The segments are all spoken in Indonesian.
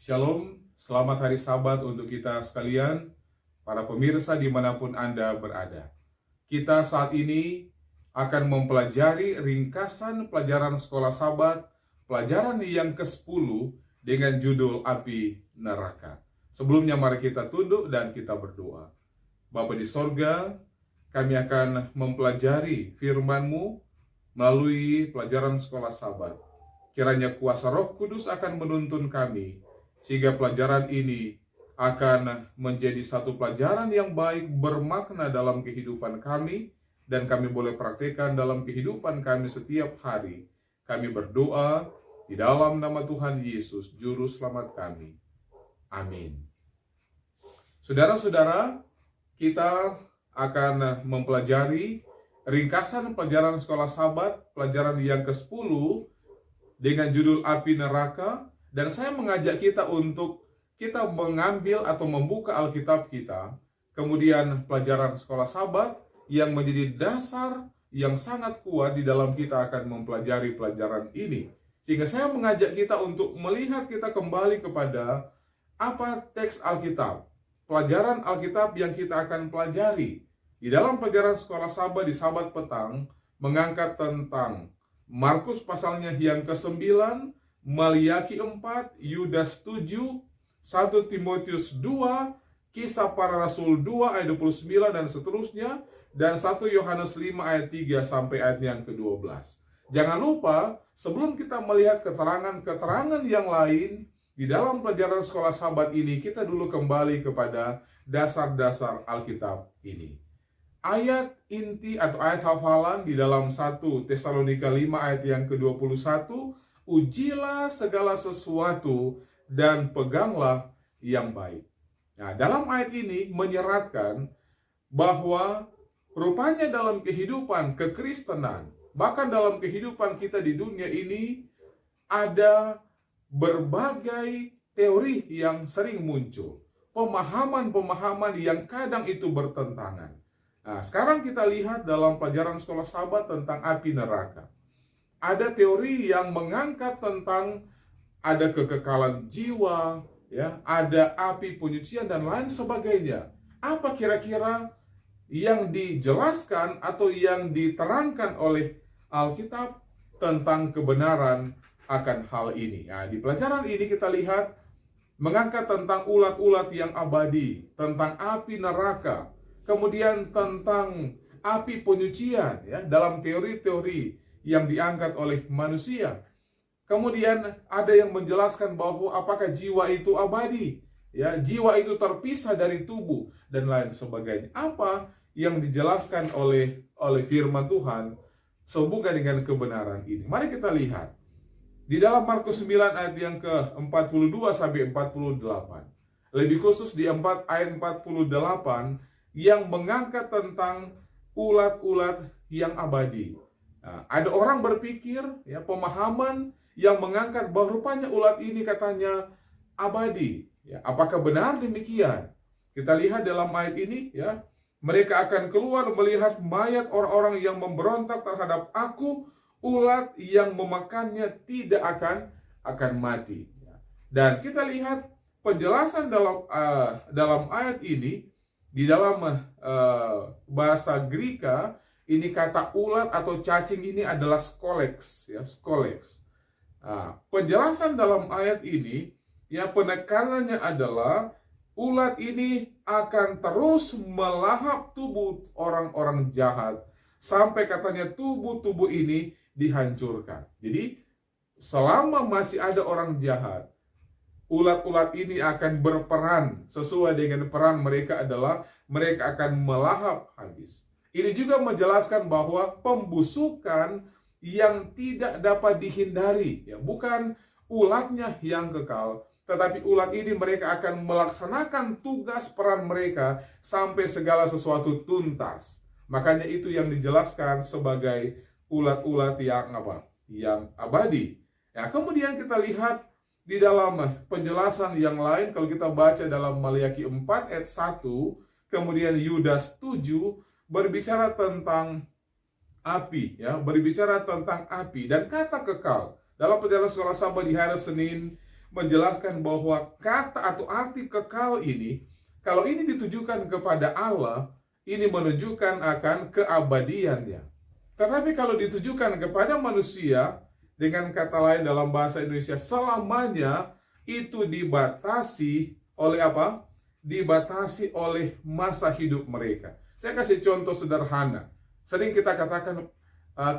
Shalom, selamat hari Sabat untuk kita sekalian, para pemirsa dimanapun Anda berada. Kita saat ini akan mempelajari ringkasan pelajaran sekolah Sabat, pelajaran yang ke-10 dengan judul Api Neraka. Sebelumnya mari kita tunduk dan kita berdoa. Bapa di sorga, kami akan mempelajari firman-Mu melalui pelajaran sekolah Sabat. Kiranya kuasa Roh Kudus akan menuntun kami, sehingga pelajaran ini akan menjadi satu pelajaran yang baik, bermakna dalam kehidupan kami, dan kami boleh praktekkan dalam kehidupan kami setiap hari. Kami berdoa di dalam nama Tuhan Yesus, Juru Selamat kami. Amin. Saudara-saudara, kita akan mempelajari ringkasan pelajaran sekolah Sabat, pelajaran yang ke-10 dengan judul Api Neraka. Dan saya mengajak kita untuk kita mengambil atau membuka Alkitab kita, kemudian pelajaran sekolah Sabat yang menjadi dasar yang sangat kuat di dalam kita akan mempelajari pelajaran ini. Sehingga saya mengajak kita untuk melihat kita kembali kepada apa teks Alkitab, pelajaran Alkitab yang kita akan pelajari. Di dalam pelajaran sekolah Sabat di Sabat petang, mengangkat tentang Markus pasalnya yang ke-9, Maliaki 4, Yudas 7, 1 Timotius 2, Kisah Para Rasul 2 ayat 29 dan seterusnya, dan 1 Yohanes 5 ayat 3 sampai ayat yang ke-12. Jangan lupa, sebelum kita melihat keterangan-keterangan yang lain di dalam pelajaran sekolah Sabat ini, kita dulu kembali kepada dasar-dasar Alkitab ini. Ayat inti atau ayat hafalan di dalam 1 Tesalonika 5 ayat yang ke-21, ujilah segala sesuatu dan peganglah yang baik. Nah, dalam ayat ini menyeratkan bahwa rupanya dalam kehidupan kekristenan, bahkan dalam kehidupan kita di dunia ini, ada berbagai teori yang sering muncul, pemahaman-pemahaman yang kadang itu bertentangan. Nah, sekarang kita lihat dalam pelajaran sekolah Sabat tentang api neraka. Ada teori yang mengangkat tentang ada kekekalan jiwa, ya, ada api penyucian dan lain sebagainya. Apa kira-kira yang dijelaskan atau yang diterangkan oleh Alkitab tentang kebenaran akan hal ini? Nah, di pelajaran ini kita lihat mengangkat tentang ulat-ulat yang abadi, tentang api neraka, kemudian tentang api penyucian, ya, dalam teori-teori yang diangkat oleh manusia. Kemudian ada yang menjelaskan bahwa apakah jiwa itu abadi, ya, jiwa itu terpisah dari tubuh dan lain sebagainya. Apa yang dijelaskan oleh firman Tuhan sehubungan dengan kebenaran ini? Mari kita lihat di dalam Markus 9 ayat yang ke-42 sampai 48. Lebih khusus di ayat 48 yang mengangkat tentang ulat-ulat yang abadi. Nah, ada orang berpikir, ya, pemahaman yang mengangkat bahwa rupanya ulat ini katanya abadi. Ya, apakah benar demikian? Kita lihat dalam ayat ini, ya, mereka akan keluar melihat mayat orang-orang yang memberontak terhadap aku, ulat yang memakannya tidak akan mati. Dan kita lihat penjelasan dalam ayat ini di dalam bahasa Greka. Ini kata ulat atau cacing ini adalah scolex, ya, scolex. Nah, penjelasan dalam ayat ini, ya, penekanannya adalah ulat ini akan terus melahap tubuh orang-orang jahat sampai katanya tubuh-tubuh ini dihancurkan. Jadi selama masih ada orang jahat, ulat-ulat ini akan berperan sesuai dengan peran mereka adalah mereka akan melahap habis. Ini juga menjelaskan bahwa pembusukan yang tidak dapat dihindari, ya, bukan ulatnya yang kekal, tetapi ulat ini mereka akan melaksanakan tugas peran mereka sampai segala sesuatu tuntas. Makanya itu yang dijelaskan sebagai ulat-ulat yang apa? Yang abadi. Ya, kemudian kita lihat di dalam penjelasan yang lain, kalau kita baca dalam Maliaki 4 ayat 1, kemudian Yudas 7 berbicara tentang api, ya, berbicara tentang api dan kata kekal. Dalam perjalanan sekolah Sabat di hari Senin, menjelaskan bahwa kata atau arti kekal ini, kalau ini ditujukan kepada Allah, ini menunjukkan akan keabadiannya. Tetapi kalau ditujukan kepada manusia, dengan kata lain dalam bahasa Indonesia, selamanya, itu dibatasi oleh apa? Dibatasi oleh masa hidup mereka. Saya kasih contoh sederhana. Sering kita katakan,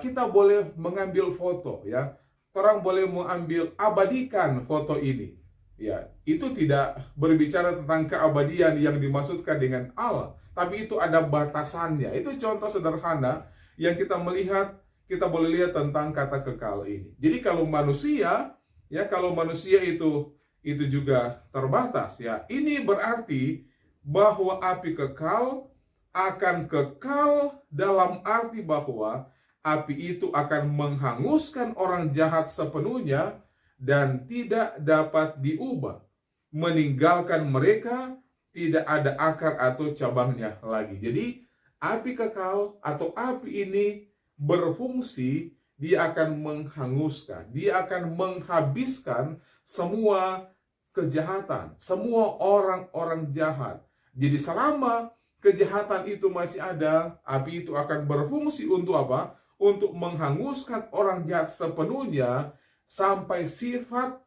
kita boleh mengambil foto, ya. Orang boleh mengambil, abadikan foto ini. Ya, itu tidak berbicara tentang keabadian yang dimaksudkan dengan Allah, tapi itu ada batasannya. Itu contoh sederhana yang kita melihat, kita boleh lihat tentang kata kekal ini. Jadi kalau manusia, ya, kalau manusia itu juga terbatas, ya. Ini berarti bahwa api kekal akan kekal dalam arti bahwa api itu akan menghanguskan orang jahat sepenuhnya dan tidak dapat diubah, meninggalkan mereka, tidak ada akar atau cabangnya lagi. Jadi api kekal atau api ini berfungsi, dia akan menghanguskan, dia akan menghabiskan semua kejahatan, semua orang-orang jahat. Jadi selama kejahatan itu masih ada, api itu akan berfungsi untuk apa? Untuk menghanguskan orang jahat sepenuhnya sampai sifat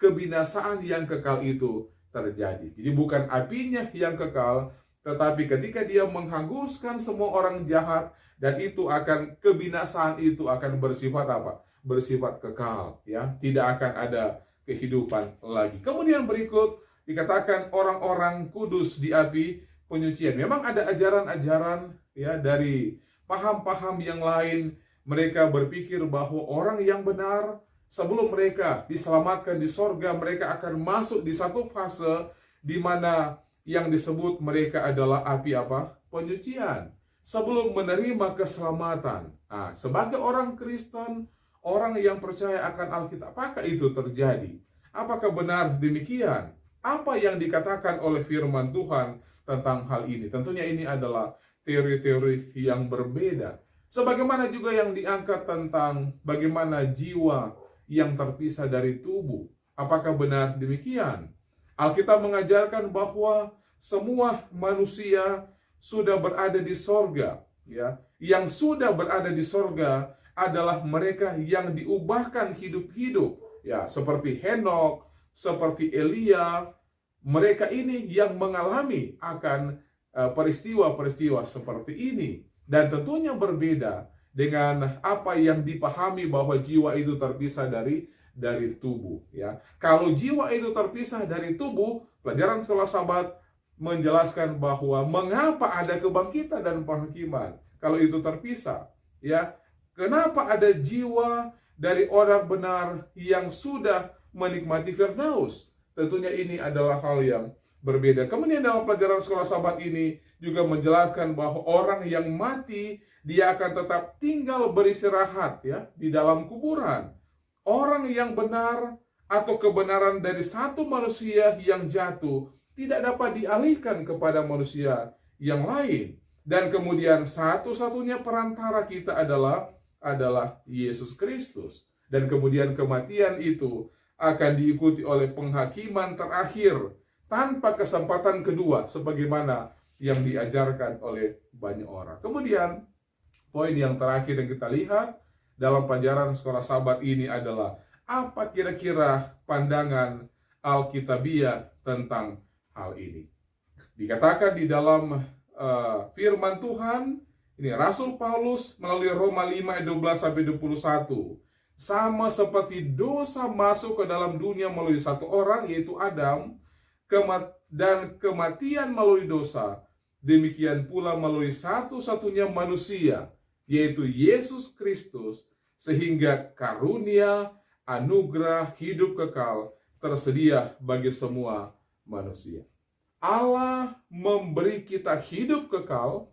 kebinasaan yang kekal itu terjadi. Jadi bukan apinya yang kekal, tetapi ketika dia menghanguskan semua orang jahat, dan itu akan, kebinasaan itu akan bersifat apa? Bersifat kekal, ya. Tidak akan ada kehidupan lagi. Kemudian berikut dikatakan orang-orang kudus di api penyucian. Memang ada ajaran-ajaran, ya, dari paham-paham yang lain. Mereka berpikir bahwa orang yang benar, sebelum mereka diselamatkan di sorga, mereka akan masuk di satu fase di mana yang disebut mereka adalah api apa? Penyucian. Sebelum menerima keselamatan. Nah, sebagai orang Kristen, orang yang percaya akan Alkitab, apakah itu terjadi? Apakah benar demikian? Apa yang dikatakan oleh firman Tuhan tentang hal ini? Tentunya ini adalah teori-teori yang berbeda. Sebagaimana juga yang diangkat tentang bagaimana jiwa yang terpisah dari tubuh. Apakah benar demikian? Alkitab mengajarkan bahwa semua manusia sudah berada di sorga, ya. Yang sudah berada di sorga adalah mereka yang diubahkan hidup-hidup, ya, seperti Henokh, seperti Elia. Mereka ini yang mengalami akan peristiwa-peristiwa seperti ini, dan tentunya berbeda dengan apa yang dipahami bahwa jiwa itu terpisah dari tubuh, ya. Kalau jiwa itu terpisah dari tubuh, pelajaran sekolah Sabat menjelaskan bahwa mengapa ada kebangkitan dan penghakiman kalau itu terpisah, ya. Kenapa ada jiwa dari orang benar yang sudah menikmati Firdaus? Tentunya ini adalah hal yang berbeda. Kemudian dalam pelajaran sekolah Sabat ini juga menjelaskan bahwa orang yang mati, dia akan tetap tinggal beristirahat, ya, di dalam kuburan. Orang yang benar atau kebenaran dari satu manusia yang jatuh tidak dapat dialihkan kepada manusia yang lain. Dan kemudian satu-satunya perantara kita adalah Yesus Kristus. Dan kemudian kematian itu akan diikuti oleh penghakiman terakhir tanpa kesempatan kedua, sebagaimana yang diajarkan oleh banyak orang. Kemudian poin yang terakhir yang kita lihat dalam pelajaran sekolah Sabat ini adalah apa kira-kira pandangan Alkitabiah tentang hal ini. Dikatakan di dalam firman Tuhan, ini Rasul Paulus melalui Roma 5 ayat 12-21. Sama seperti dosa masuk ke dalam dunia melalui satu orang, yaitu Adam, dan kematian melalui dosa, demikian pula melalui satu-satunya manusia, yaitu Yesus Kristus, sehingga karunia, anugerah, hidup kekal tersedia bagi semua manusia. Allah memberi kita hidup kekal,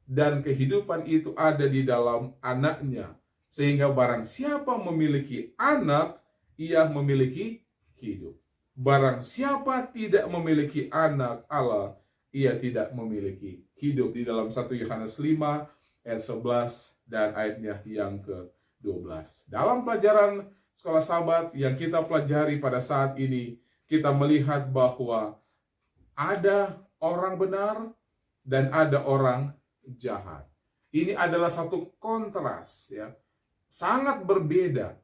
dan kehidupan itu ada di dalam anaknya. Sehingga barang siapa memiliki anak, ia memiliki hidup. Barang siapa tidak memiliki anak Allah, ia tidak memiliki hidup. Di dalam 1 Yohanes 5 ayat 11 dan ayatnya yang ke-12. Dalam pelajaran sekolah sahabat yang kita pelajari pada saat ini, kita melihat bahwa ada orang benar dan ada orang jahat. Ini adalah satu kontras, ya, sangat berbeda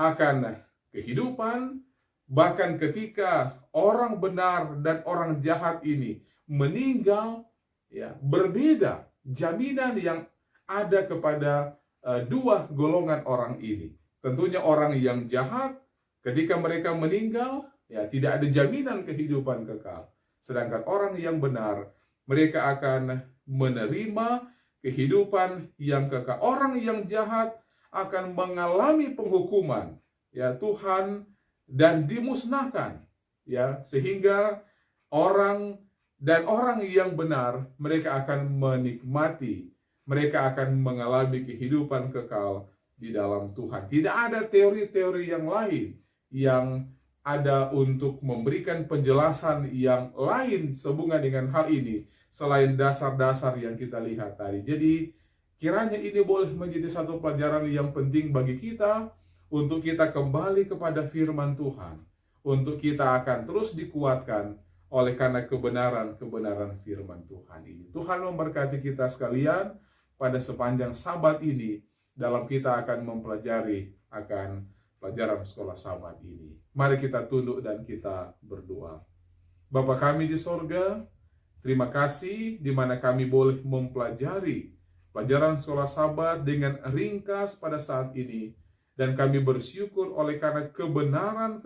akan kehidupan. Bahkan ketika orang benar dan orang jahat ini meninggal, ya, berbeda jaminan yang ada kepada dua golongan orang ini. Tentunya orang yang jahat ketika mereka meninggal, ya, tidak ada jaminan kehidupan kekal. Sedangkan orang yang benar, mereka akan menerima kehidupan yang kekal. Orang yang jahat akan mengalami penghukuman, ya, Tuhan, dan dimusnahkan, ya, sehingga orang yang benar, mereka akan menikmati, mereka akan mengalami kehidupan kekal di dalam Tuhan. Tidak ada teori-teori yang lain yang ada untuk memberikan penjelasan yang lain sehubungan dengan hal ini selain dasar-dasar yang kita lihat tadi. Jadi kiranya ini boleh menjadi satu pelajaran yang penting bagi kita untuk kita kembali kepada firman Tuhan, untuk kita akan terus dikuatkan oleh karena kebenaran firman Tuhan ini. Tuhan memberkati kita sekalian pada sepanjang Sabat ini dalam kita akan mempelajari akan pelajaran sekolah Sabat ini. Mari kita tunduk dan kita berdoa. Bapa kami di sorga, terima kasih di mana kami boleh mempelajari pelajaran sekolah Sabat dengan ringkas pada saat ini. Dan kami bersyukur oleh karena kebenaran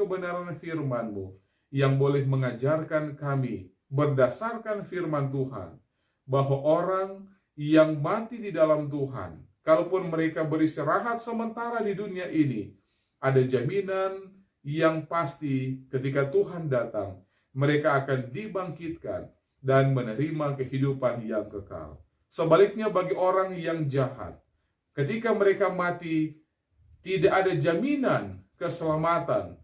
firman-Mu yang boleh mengajarkan kami berdasarkan firman Tuhan, bahwa orang yang mati di dalam Tuhan, kalaupun mereka beristirahat sementara di dunia ini, ada jaminan yang pasti ketika Tuhan datang, mereka akan dibangkitkan dan menerima kehidupan yang kekal. Sebaliknya bagi orang yang jahat, ketika mereka mati, tidak ada jaminan keselamatan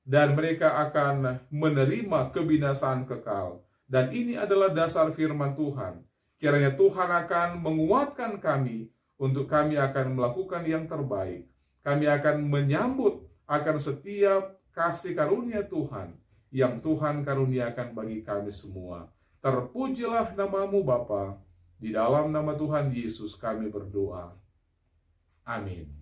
dan mereka akan menerima kebinasaan kekal. Dan ini adalah dasar firman Tuhan. Kiranya Tuhan akan menguatkan kami untuk kami akan melakukan yang terbaik. Kami akan menyambut akan setiap kasih karunia Tuhan yang Tuhan karuniakan bagi kami semua. Terpujilah nama-Mu Bapa. Di dalam nama Tuhan Yesus kami berdoa. Amin.